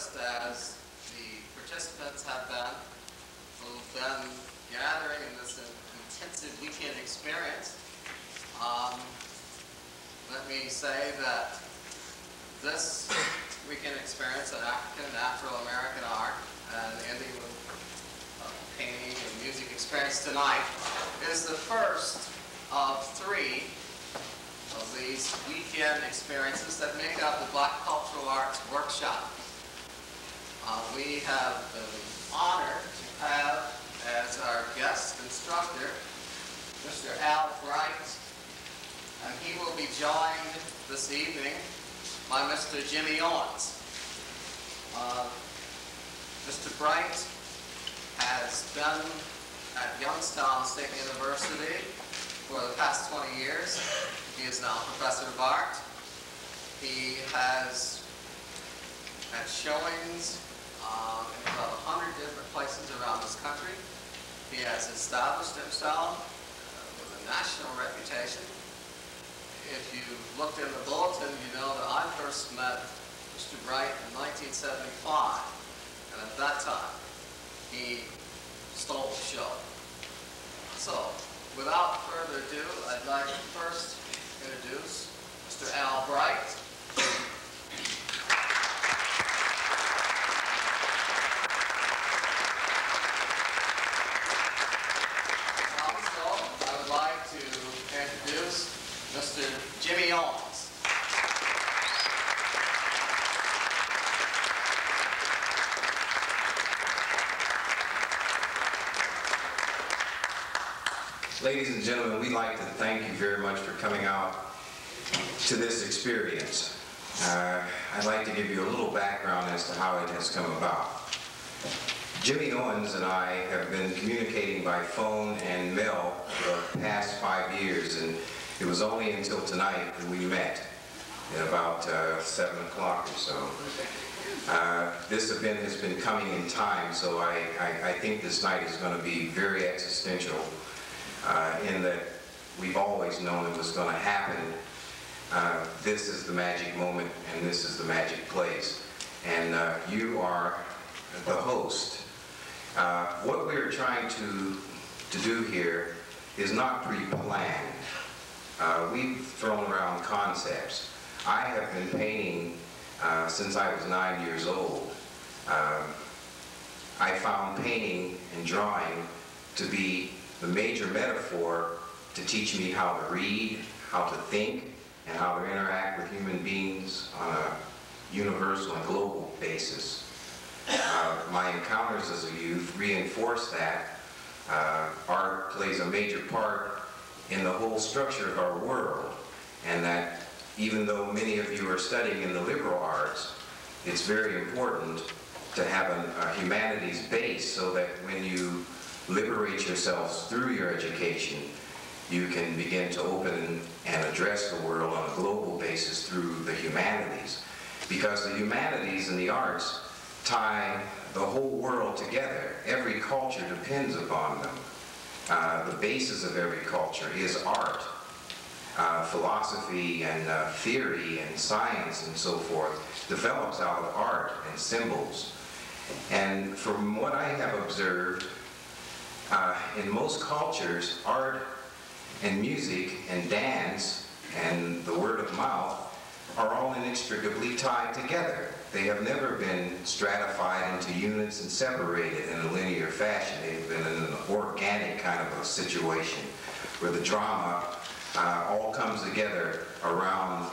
just as the participants have been, who've been gathering in this intensive weekend experience, let me say that this weekend experience of African and Afro-American art and ending with painting and music experience tonight is the first of 3 of these weekend experiences that make up the Black Cultural Arts Workshop. We have the honor to have as our guest instructor Mr. Al Bright, and he will be joined this evening by Mr. Jimmy Owens. Mr. Bright has been at Youngstown State University for the past 20 years. He is now a professor of art. He has had showings in about 100 different places around this country. He has established himself with a national reputation. If you looked in the bulletin, you know that I first met Mr. Bright in 1975, and at that time, he stole the show. So, without further ado, I'd like to first introduce Mr. Al Bright. Also, I would like to introduce Mr. Jimmy Owens. Ladies and gentlemen, we'd like to thank you very much for coming out to this experience. I'd like to give you a little background as to how it has come about. Jimmy Owens and I have been communicating by phone and mail for the past 5 years, and it was only until tonight that we met at about 7 o'clock or so. This event has been coming in time, so I think this night is going to be very existential in that we've always known it was going to happen. This is the magic moment, and this is the magic place. And you are the host. What we're trying to do here is not pre-planned. We've thrown around concepts. I have been painting since I was 9 years old. I found painting and drawing to be the major metaphor to teach me how to read, how to think, and how to interact with human beings on a universal and global basis. My encounters as a youth reinforce that art plays a major part in the whole structure of our world, and that even though many of you are studying in the liberal arts, it's very important to have a humanities base so that when you liberate yourselves through your education, you can begin to open and address the world on a global basis through the humanities. Because the humanities and the arts tie the whole world together. Every culture depends upon them. The basis of every culture is art. Philosophy and theory and science and so forth develops out of art and symbols. And from what I have observed, in most cultures, art and music and dance and the word of mouth are all inextricably tied together. They have never been stratified into units and separated in a linear fashion. They've been in an organic kind of a situation where the drama all comes together around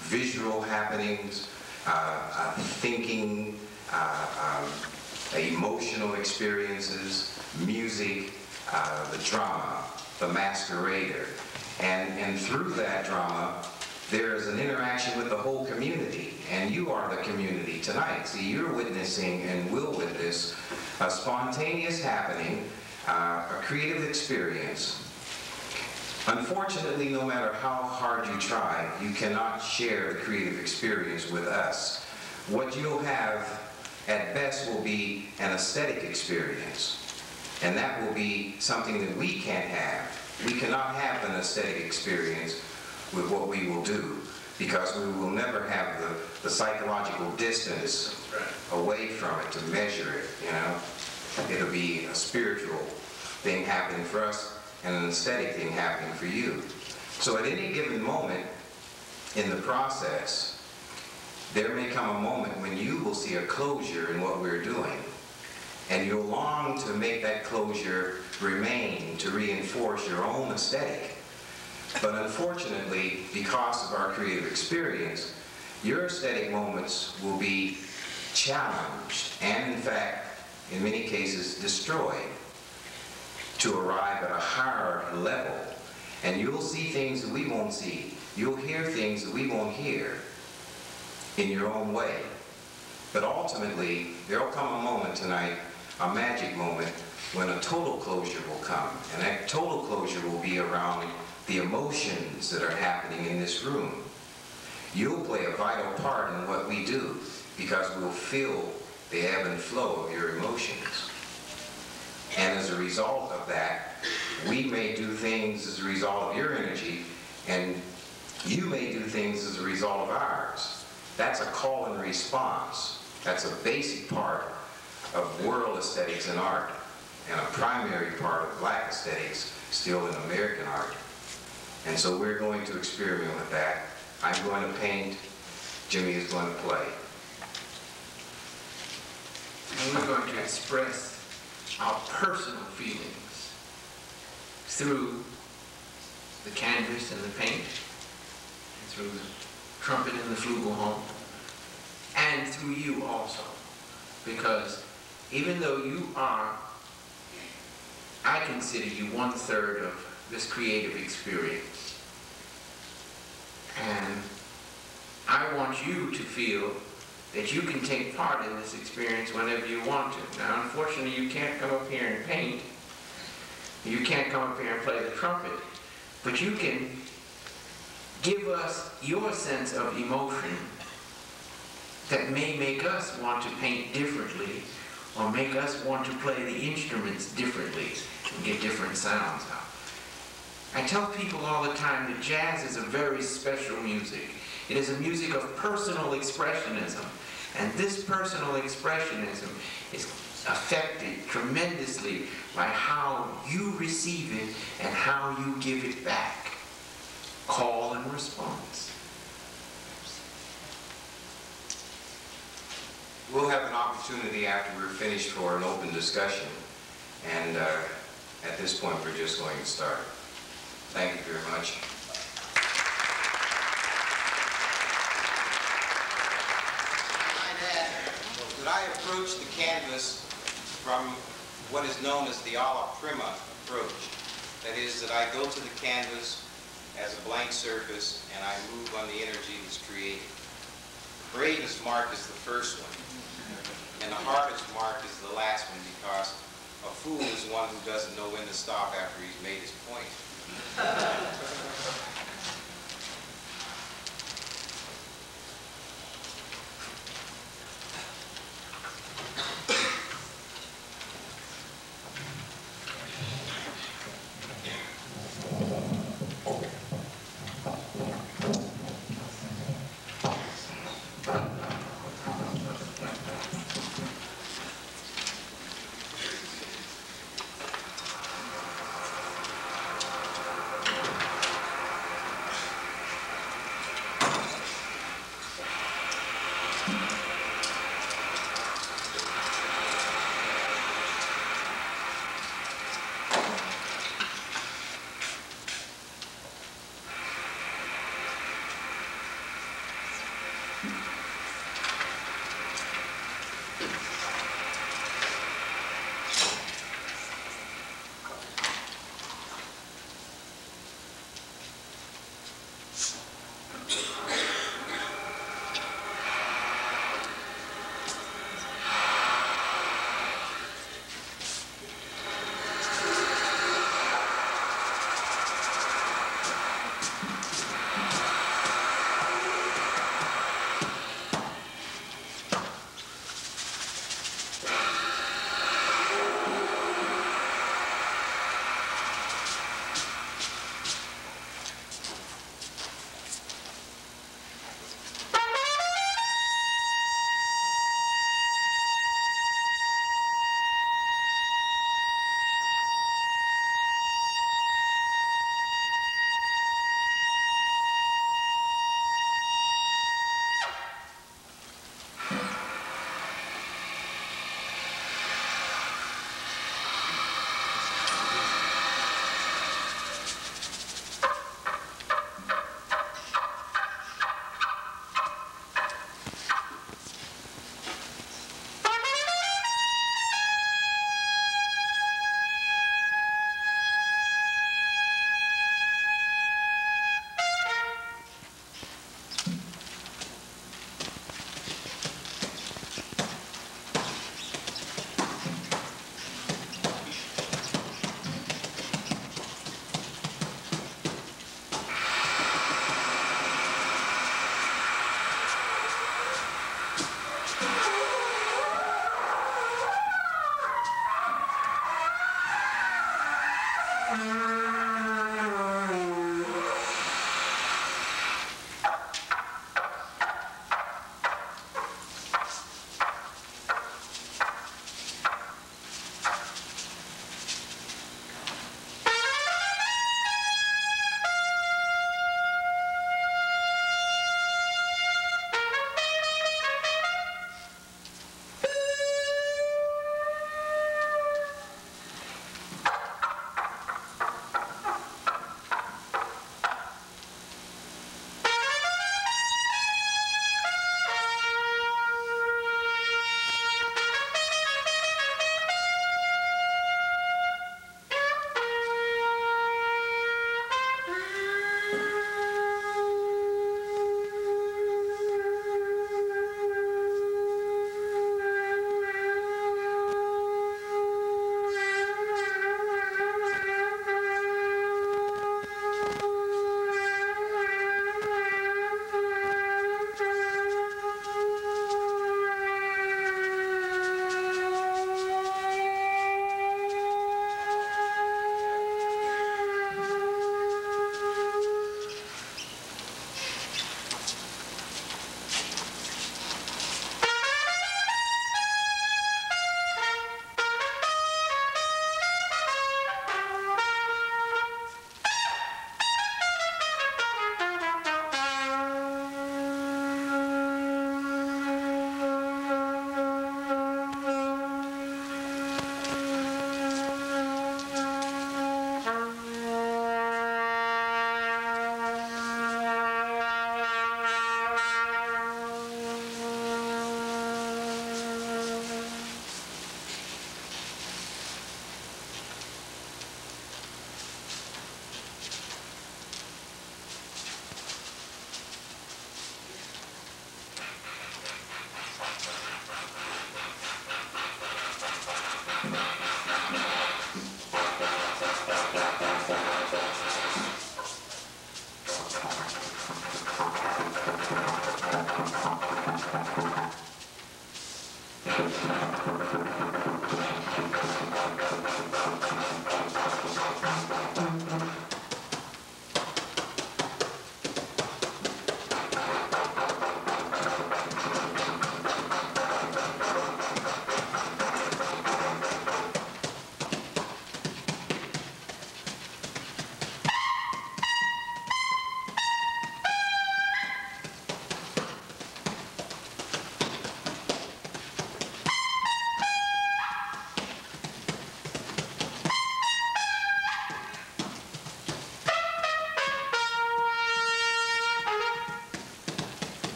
visual happenings, thinking, emotional experiences, music, the drama, the masquerader. And through that drama, there is an interaction with the whole community, and you are the community tonight. See, you're witnessing and will witness a spontaneous happening, a creative experience. Unfortunately, no matter how hard you try, you cannot share the creative experience with us. What you'll have at best will be an aesthetic experience, and that will be something that we can't have. We cannot have an aesthetic experience with what we will do, because we will never have the psychological distance away from it to measure it, you know. It'll be a spiritual thing happening for us and an aesthetic thing happening for you. So at any given moment in the process, there may come a moment when you will see a closure in what we're doing, and you'll long to make that closure remain to reinforce your own aesthetic. But unfortunately, because of our creative experience, your aesthetic moments will be challenged and, in fact, in many cases, destroyed to arrive at a higher level. And you'll see things that we won't see. You'll hear things that we won't hear in your own way. But ultimately, there'll come a moment tonight, a magic moment, when a total closure will come. And that total closure will be around the emotions that are happening in this room. You'll play a vital part in what we do because we'll feel the ebb and flow of your emotions. And as a result of that, we may do things as a result of your energy, and you may do things as a result of ours. That's a call and response. That's a basic part of world aesthetics and art, and a primary part of black aesthetics still in American art. And so we're going to experiment with that. I'm going to paint, Jimmy is going to play. And we're going to express our personal feelings through the canvas and the paint, and through the trumpet and the flugelhorn, and through you also. Because even though you are, I consider you 1/3 of this creative experience. And I want you to feel that you can take part in this experience whenever you want to. Now, unfortunately, you can't come up here and paint. You can't come up here and play the trumpet. But you can give us your sense of emotion that may make us want to paint differently, or make us want to play the instruments differently and get different sounds out. I tell people all the time that jazz is a very special music. It is a music of personal expressionism. And this personal expressionism is affected tremendously by how you receive it and how you give it back. Call and response. We'll have an opportunity after we're finished for an open discussion. And at this point, we're just going to start. Thank you very much. That I approach the canvas from what is known as the alla prima approach. That is, that I go to the canvas as a blank surface and I move on the energy that's created. The bravest mark is the first one, and the hardest mark is the last one, because a fool is one who doesn't know when to stop after he's made his point.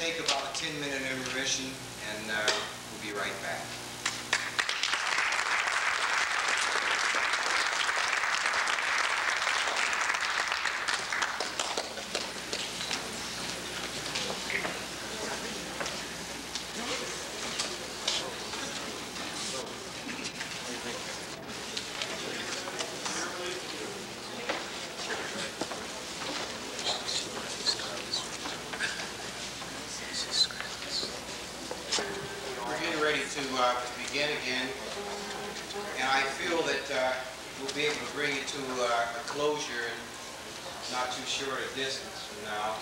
take about a 10-minute intermission, and we'll be right back. To begin again, and I feel that we'll be able to bring it to a closure in not too short a distance from now.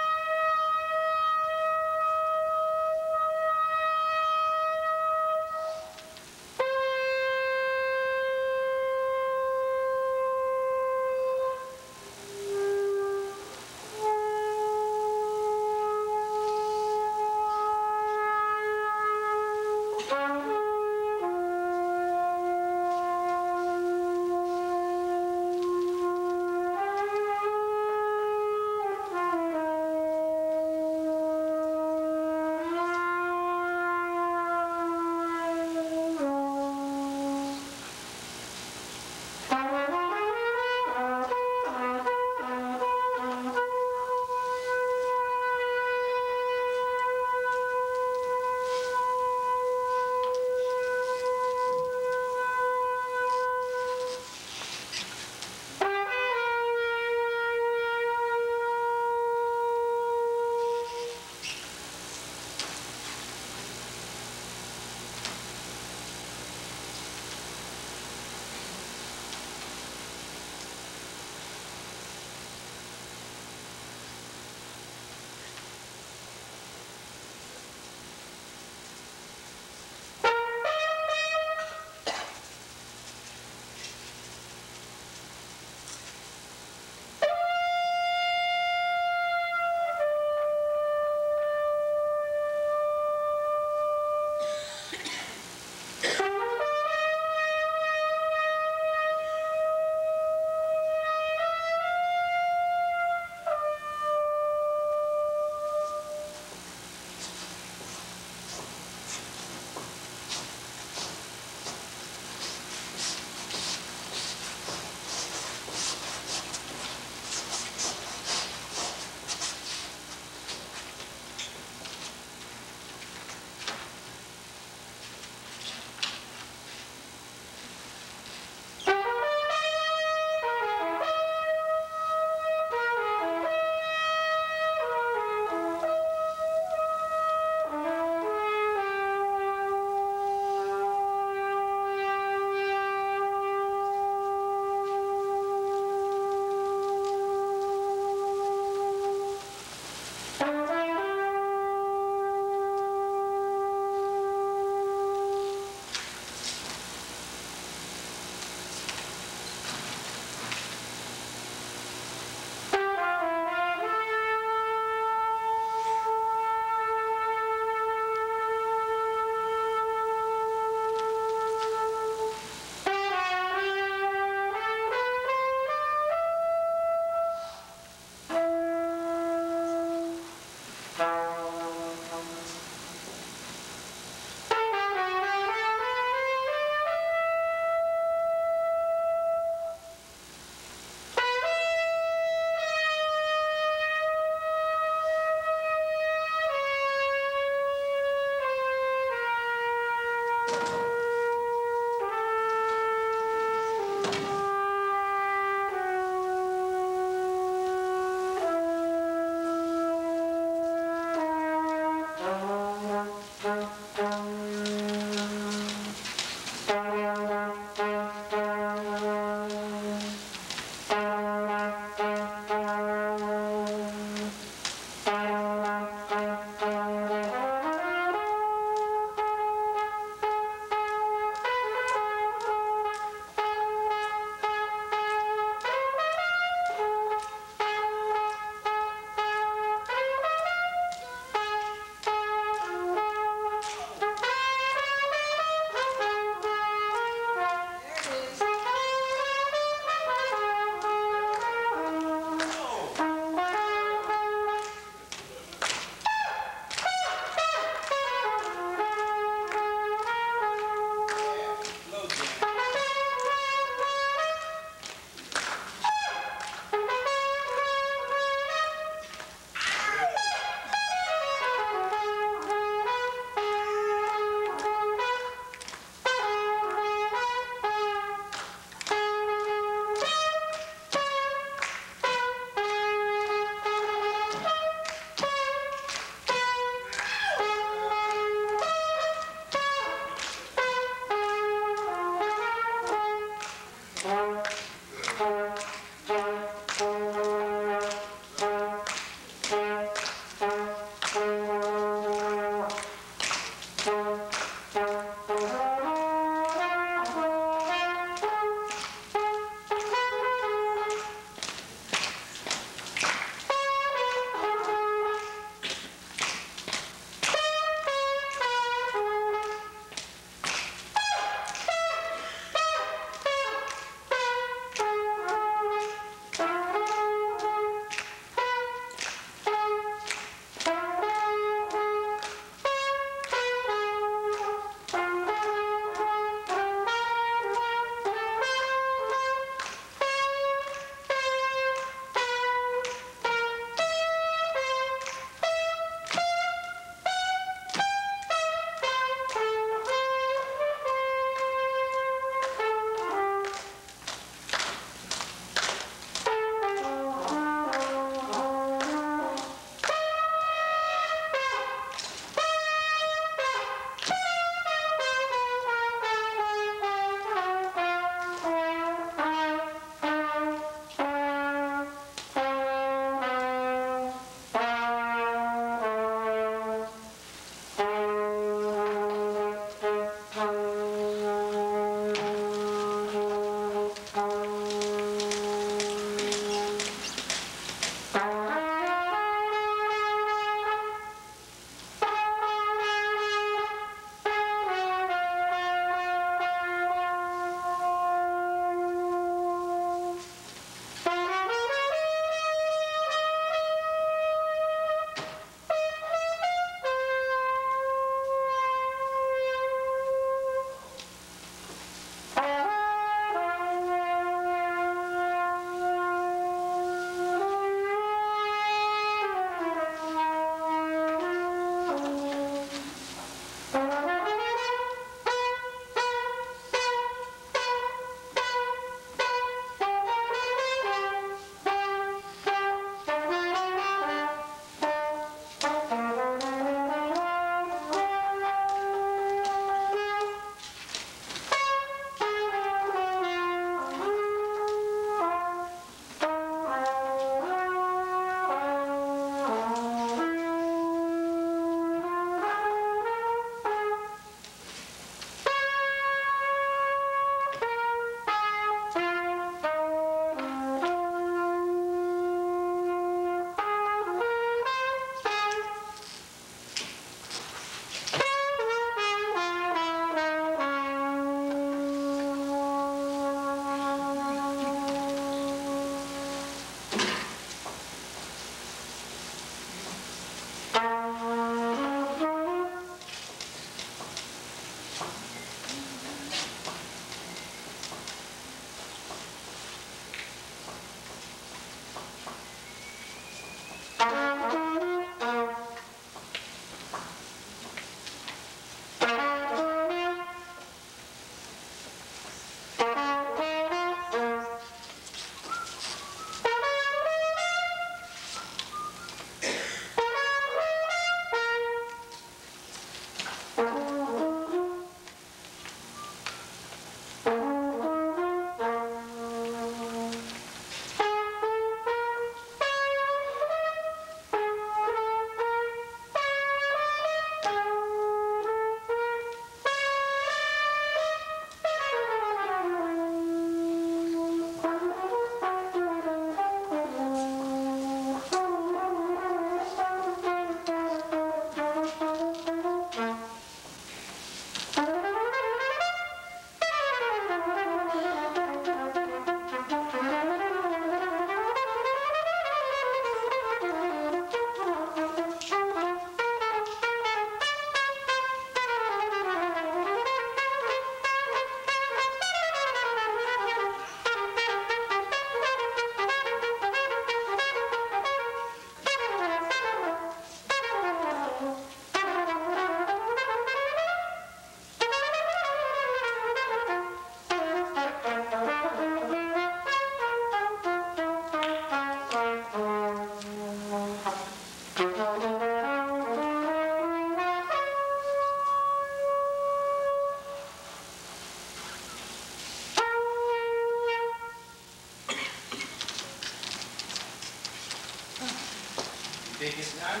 think it's done?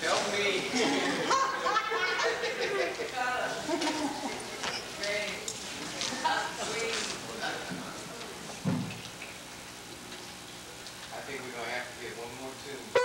Help me. I think we're going to have to get one more tune.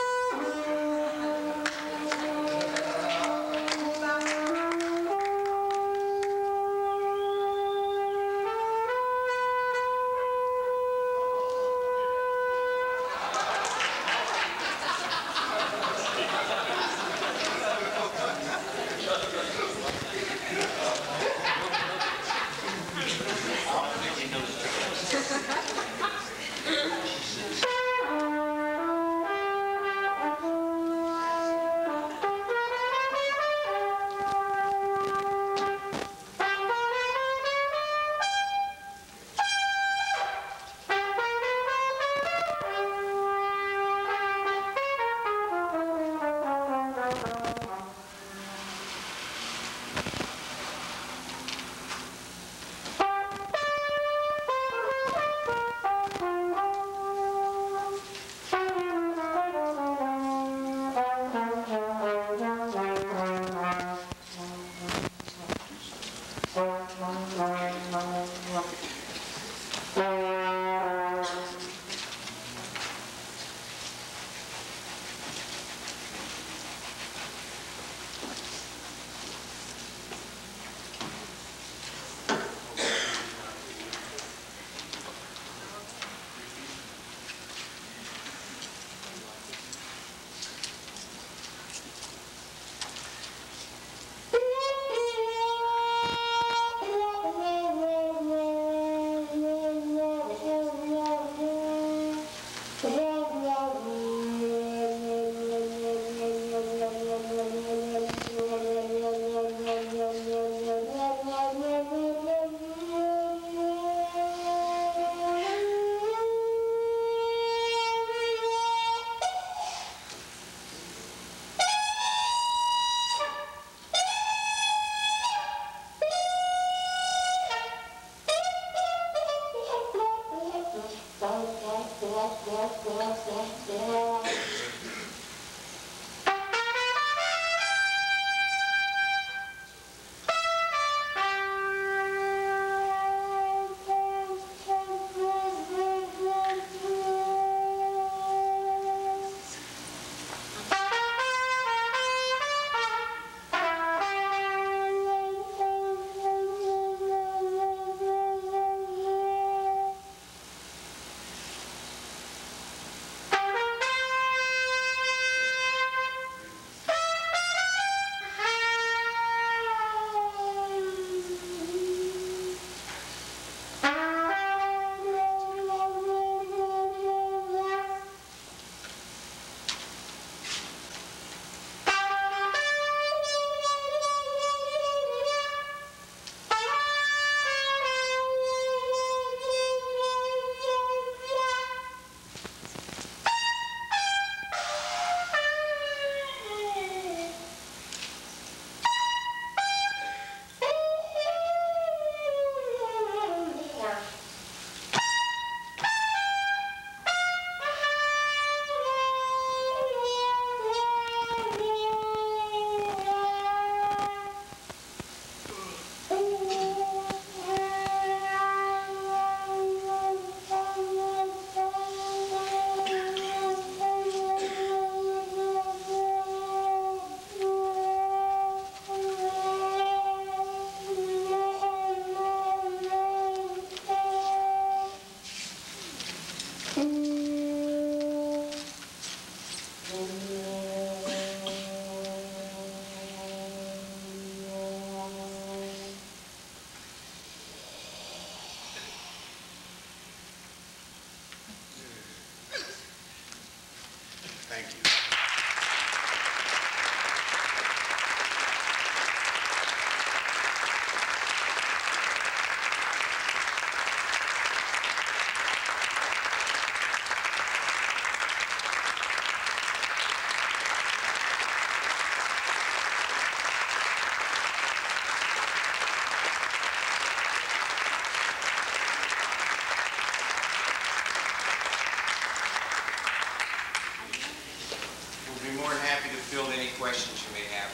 field any questions you may have.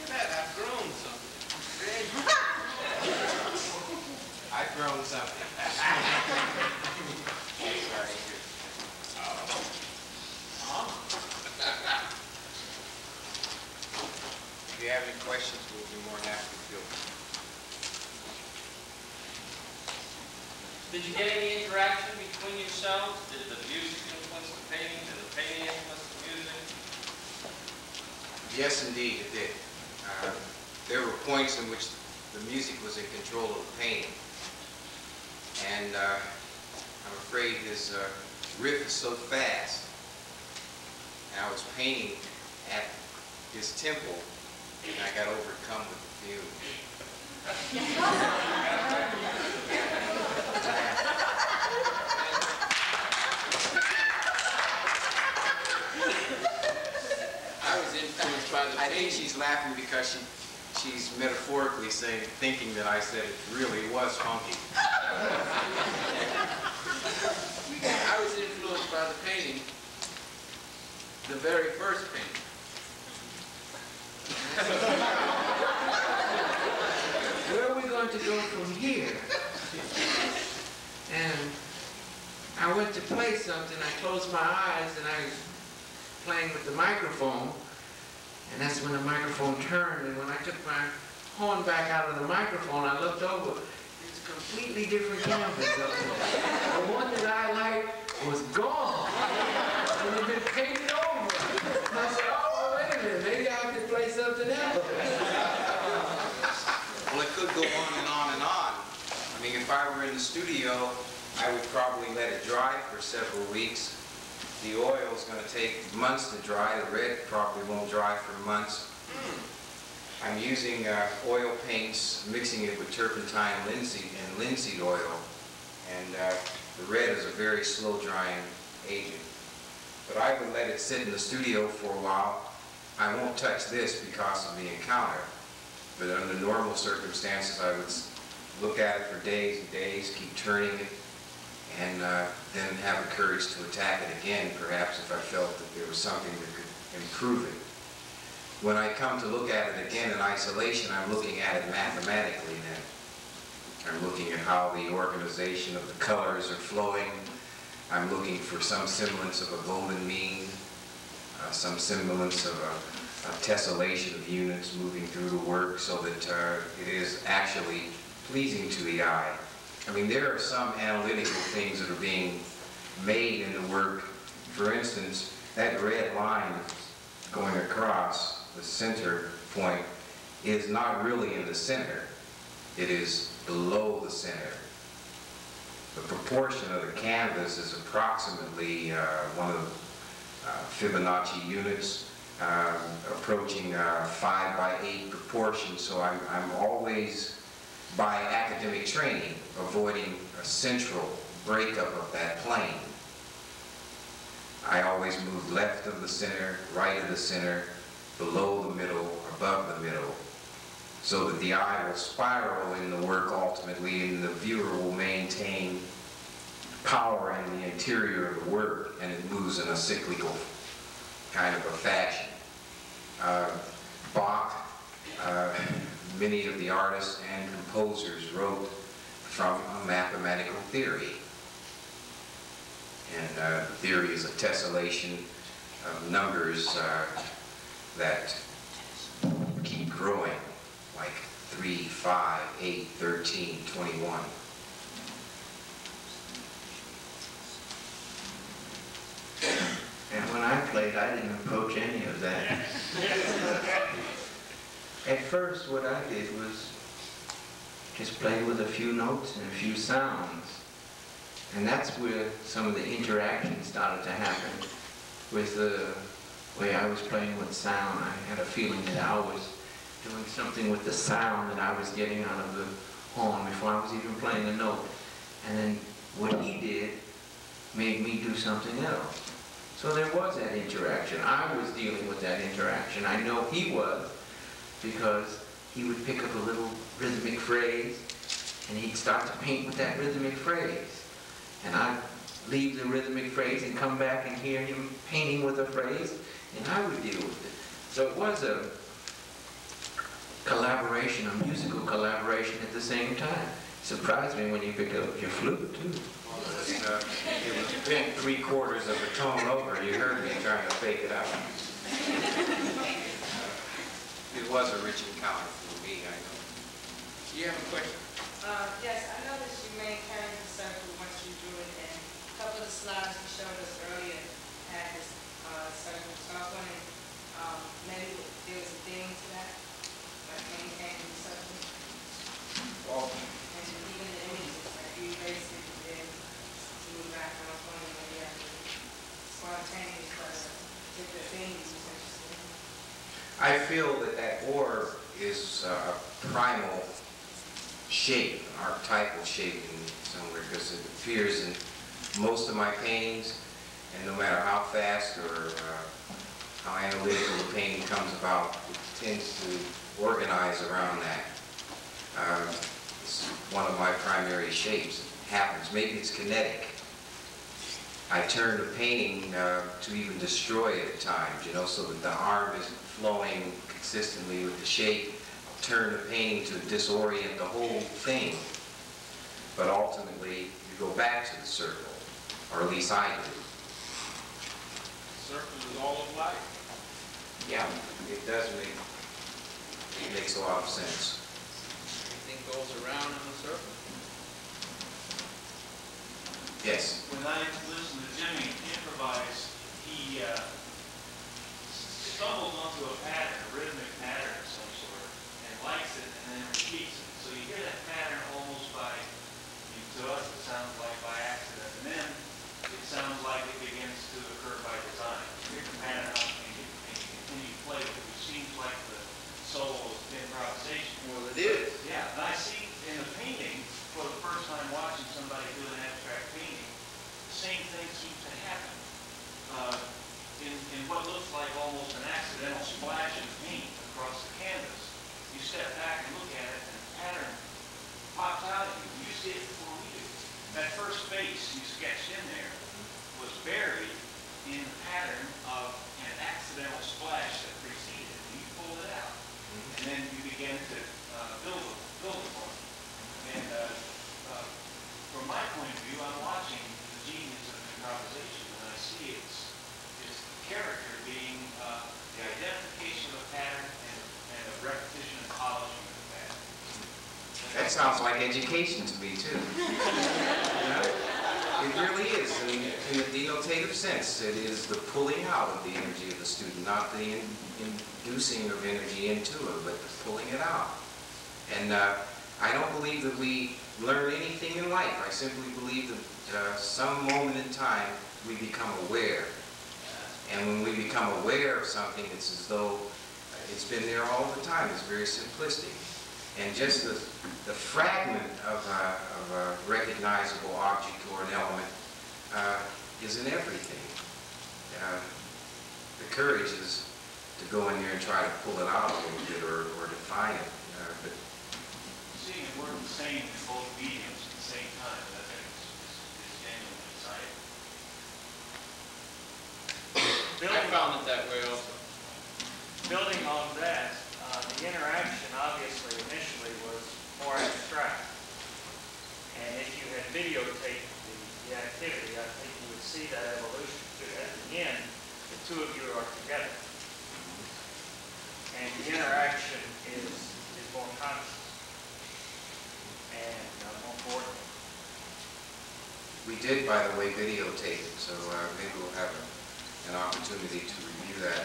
Look at that, I've grown something. I've grown something. Sorry. If you have any questions, we'll be more than happy to field them. Did you get any interaction between yourselves? Did the music influence the painting? Did the painting influence the music? Yes, indeed, it did. There were points in which the music was in control of the painting. And I'm afraid his riff is so fast, and I was painting at his tempo, and I got overcome with the fume. I was influenced by the I think she's laughing because she's metaphorically thinking that I said it really was funky. I was influenced by the painting, the very first painting. Where are we going to go from here? And I went to play something, I closed my eyes and I was playing with the microphone, and that's when the microphone turned, and when I took my horn back out of the microphone, I looked over. It's a completely different canvas up there. The one that I liked was gone. And it had been painted over. And I said, oh, wait a minute, maybe I could play something else. Well, it could go on and on and on. I mean, if I were in the studio, I would probably let it dry for several weeks. The oil is going to take months to dry. The red probably won't dry for months. I'm using oil paints, mixing it with turpentine and linseed oil. And the red is a very slow drying agent. But I would let it sit in the studio for a while. I won't touch this because of the encounter. But under normal circumstances, I would look at it for days and days, keep turning it, and then have the courage to attack it again, perhaps if I felt that there was something that could improve it. When I come to look at it again in isolation, I'm looking at it mathematically then. I'm looking at how the organization of the colors are flowing. I'm looking for some semblance of a golden mean, some semblance of a tessellation of units moving through the work so that it is actually pleasing to the eye. I mean, there are some analytical things that are being made in the work. For instance, that red line going across the center point is not really in the center. It is below the center. The proportion of the canvas is approximately one of Fibonacci units, approaching 5:8 proportion. So I'm always, by academic training, avoiding a central breakup of that plane. I always move left of the center, right of the center, below the middle, above the middle, so that the eye will spiral in the work ultimately, and the viewer will maintain power in the interior of the work, and it moves in a cyclical kind of a fashion. Bach, many of the artists and composers wrote from a mathematical theory. And the theory is a tessellation of numbers that keep growing, like 3, 5, 8, 13, 21. And when I played, I didn't approach any of that. At first, what I did was just play with a few notes and a few sounds. And that's where some of the interaction started to happen with the way I was playing with sound. I had a feeling that I was doing something with the sound that I was getting out of the horn before I was even playing a note. And then what he did made me do something else. So there was that interaction. I was dealing with that interaction. I know he was, because he would pick up a little rhythmic phrase and he'd start to paint with that rhythmic phrase. And I leave the rhythmic phrase and come back and hear him painting with a phrase, and I would deal with it. So it was a collaboration, a musical collaboration at the same time. Surprised me when you picked up your flute, too. It was bent 3/4 of a tone over. You heard me trying to fake it out. It was a rich encounter for me, I know. You have a question? Yes, I noticed you maintained the circle once you drew it, and a couple of the slides you showed us earlier had this circle. So I was wondering, maybe there was a theme to that, like maintaining the circle? Well, And even the images, like you basically did move back, I was wondering maybe I could spontaneous, but particular theme you was interested in. I feel that that orb is a primal shape, an archetypal shape in somewhere, because it appears in most of my paintings, and no matter how fast or how analytical the painting comes about, it tends to organize around that. It's one of my primary shapes. It happens. Maybe it's kinetic. I turn the painting to even destroy it at times, you know, so that the arm isn't flowing consistently with the shape. I'll turn the painting to disorient the whole thing. But ultimately, you go back to the circle, or at least I do. Circle is all of life. Yeah, it does makes a lot of sense. Everything goes around in a circle. Yes. When I listened to Jimmy improvise, he stumbles onto a pattern, a rhythmic pattern of some sort, and likes it and then repeats it. So you hear that pattern almost to us it sounds like by accident, and then it sounds like it begins to occur by design. You pick the pattern up and you continue to play with it, which seems like the solo of improvisation. well, it is. Yeah, and I see in the painting, for the first time watching somebody do an abstract painting, the same thing seems to happen. In what looks like almost an accidental splash of paint across the canvas, you step back and look at it, and the pattern pops out at you. You see it before we do. That first face you sketched in there was buried in the pattern of an accidental splash that preceded it. You pulled it out, and then you began to build upon it. And from my point of view, I'm watching the genius of improvisation, and I see its character being the identification of a pattern and a repetition and polishing of the pattern. That sounds like education to me, too. You know? It really is. In the denotative sense, it is the pulling out of the energy of the student, not the inducing of energy into it, but the pulling it out. And I don't believe that we learn anything in life. I simply believe that some moment in time we become aware. And when we become aware of something, it's as though it's been there all the time. It's very simplistic. And just the fragment of a recognizable object or an element is in everything. The courage is to go in there and try to pull it out a little bit or define it. But Seeing it work the same in both mediums at the same time, I think is genuinely exciting. I found it that way also. Building on that, the interaction obviously initially was more abstract. And if you had videotaped the activity, I think you would see that evolution. At the end, the two of you are together. And the interaction is more conscious and more coordinated. we did, by the way, videotape it, so maybe we'll have an opportunity to review that.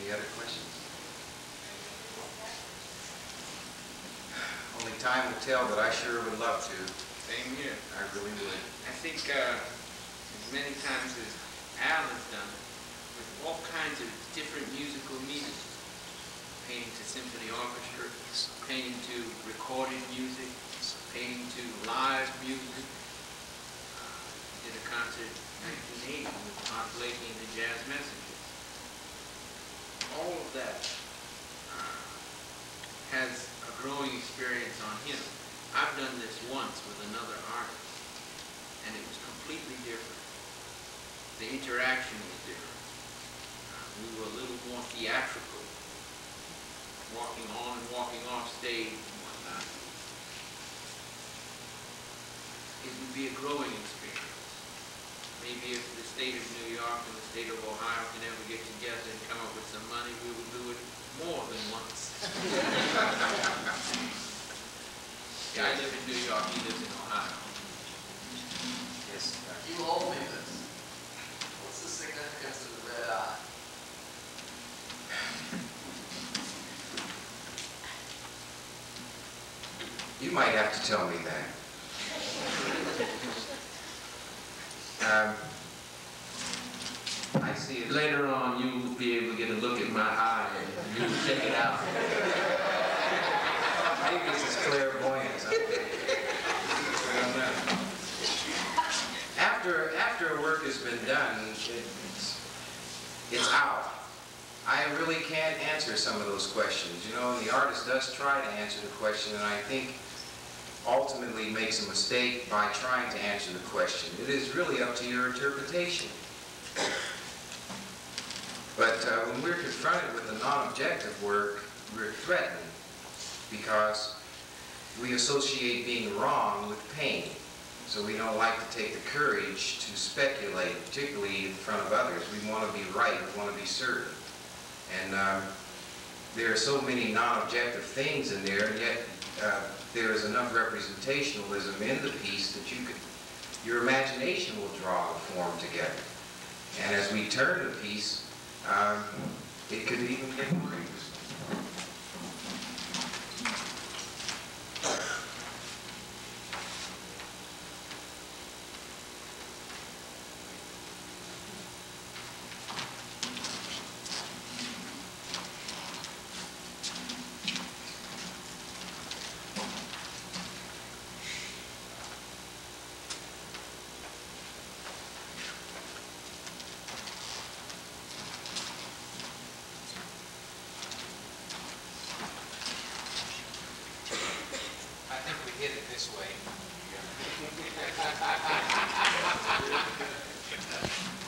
Any other questions? Only time will tell, but I sure would love to. Same here. I really would. I think as many times as Al has done, with all kinds of different musical mediums, painting to symphony orchestra, painting to recorded music, painting to live music. Did a concert in 1980 with Art Blakey and the Jazz Messengers. All of that has a growing experience on him. I've done this once with another artist, and it was completely different. The interaction was different. We were a little more theatrical, walking on and walking off stage and whatnot. It would be a growing experience. Maybe if the state of New York and the state of Ohio can ever get together and come up with some money, we will do it more than once. Yeah, I live in New York, he lives in Ohio. Yes. You owe me this. What's the significance of the red eye? You might have to tell me that. I see it. Later on, you'll be able to get a look at my eye and you can check it out. Maybe it's his clairvoyance. After work has been done, it's out. I really can't answer some of those questions, you know, and the artist does try to answer the question, and I think ultimately makes a mistake by trying to answer the question. It is really up to your interpretation. But when we're confronted with the non-objective work, we're threatened because we associate being wrong with pain. So we don't like to take the courage to speculate, particularly in front of others. We want to be right, we want to be certain. And there are so many non-objective things in there, and yet there is enough representationalism in the piece that your imagination will draw the form together. And as we turn the piece, it could even get more interesting.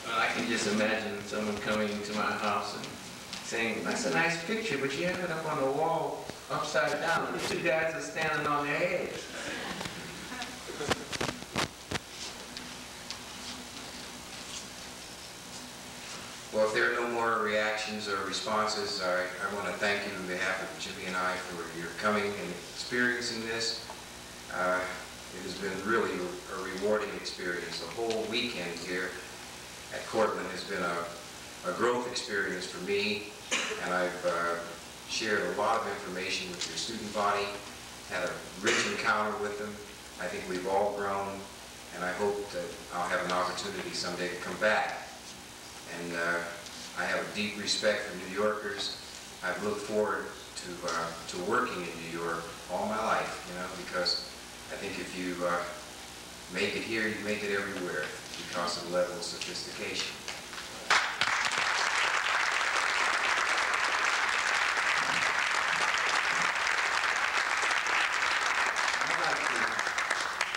Well, I can just imagine someone coming into my house and saying, "That's a nice picture, but you have it up on the wall upside down. The two guys are standing on their heads." Well, if there are no more reactions or responses, I want to thank you on behalf of Jimmy and I for your coming and experiencing this. It has been really a rewarding experience. The whole weekend here at Cortland has been a growth experience for me, and I've shared a lot of information with your student body, had a rich encounter with them. I think we've all grown, and I hope that I'll have an opportunity someday to come back. And I have a deep respect for New Yorkers. I've looked forward to working in New York all my life, you know, because I think if you make it here, you make it everywhere because of the level of sophistication. I'd like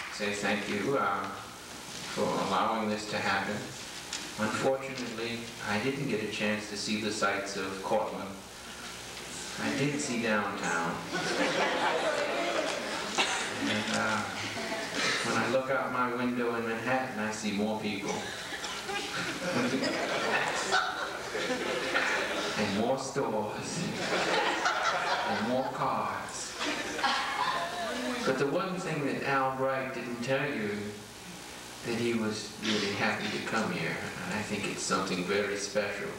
to say thank you for allowing this to happen. Unfortunately, I didn't get a chance to see the sights of Cortland. I did see downtown. And when I look out my window in Manhattan, I see more people. And more stores. And more cars. But the one thing that Al Bright didn't tell you, that he was really happy to come here, and I think it's something very special.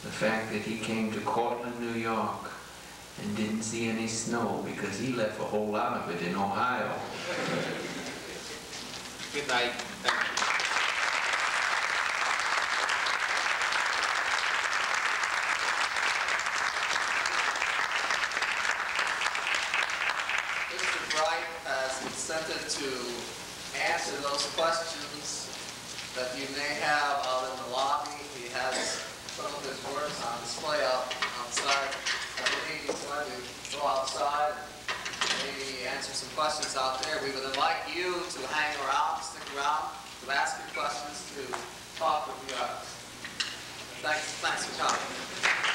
The fact that he came to Cortland, New York, and didn't see any snow because he left a whole lot of it in Ohio. Good night. Thank you. Mr. Bright has consented to answer those questions that you may have out in the lobby. He has some of his works on display outside. I believe he's going to go outside and maybe answer some questions out there. We would invite you to hang around, stick around, to ask your questions, to talk with the others. Thanks for coming.